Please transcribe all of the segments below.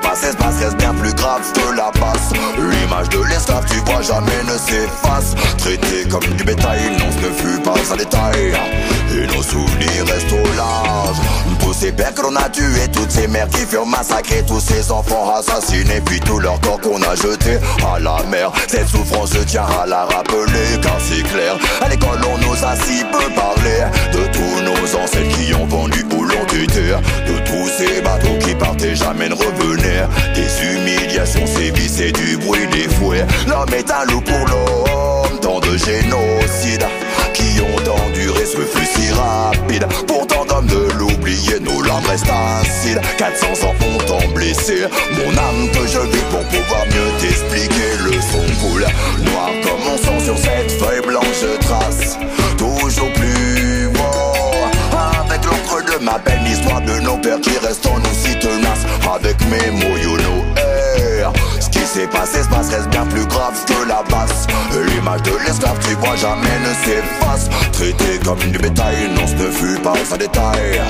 passé se passe reste bien plus grave que la basse. L'image de l'esclave tu vois jamais ne s'efface. Traité comme du bétail, non ce ne fut pas un détail. Et nos souvenirs restent au large. Tous ces pères que l'on a tués, toutes ces mères qui furent massacrées, tous ces enfants assassinés, puis tout leur corps qu'on a jeté à la mer. Cette souffrance je tiens à la rappeler, car c'est clair, à l'école on nous a si peu parlé de tous nos ancêtres qui ont vendu ou l'ont été, de tous ces bateaux qui partaient jamais ne revenaient, des humiliations sévices et du bruit des fouets. L'homme est un loup pour l'homme, tant de génocides qui ont enduré ce flux si rapide. Pourtant d'hommes de l'oublier, nos larmes restent acides. 400 ans ont blessé mon âme que je vis pour pouvoir mieux t'expliquer. Le son coule, noir comme mon sang sur cette feuille blanche je trace toujours plus wow. Avec l'encre de ma peine, l'histoire de nos pères qui restent en nous si tenaces. Avec mes mots you know air. Ce qui s'est passé se passe reste bien plus grave que la basse. L'image de l'esclave tu vois jamais ne s'efface. Traité comme du bétail, non ce ne fut pas un détail.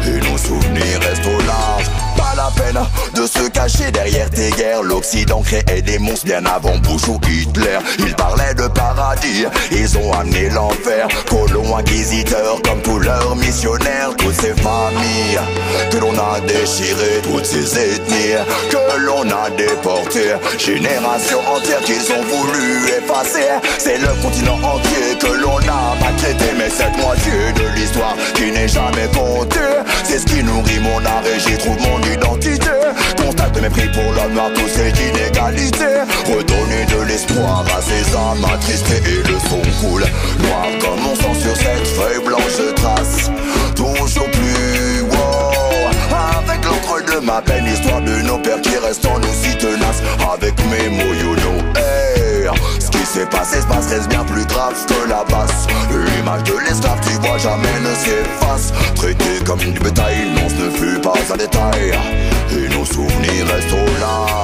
Et nos souvenirs restent au large. Pas la peine de se cacher derrière tes guerres. L'Occident créait des monstres bien avant Bush ou Hitler. Ils parlaient de paradis, ils ont amené l'enfer. Colons inquisiteurs comme tous leurs missionnaires. Toutes ces familles que l'on a déchirées, toutes ces ethnies que l'on a déportées, générations entières qu'ils ont voulu effacer. C'est le continent entier que l'on a maltraité. Mais cette moitié de l'histoire qui n'est jamais comptée, c'est ce qui nourrit mon art et j'y trouve mon identité. Constate de mépris pour l'homme noir, tous ces inégalités. Redonner de l'espoir à ces âmes attristées. Et le son coule, noir comme mon sang sur cette feuille blanche je trace toujours plus wow. Avec l'encre de ma peine, l'histoire de nos pères qui restent en nous si tenaces. Avec mes mots you know air. Ce qui s'est passé se passe reste bien plus grave que la basse. L'image de l'esclave tu vois jamais ne s'efface. Traité comme du bétail, non ce ne fut pas un détail. Et nos souvenirs restent au large.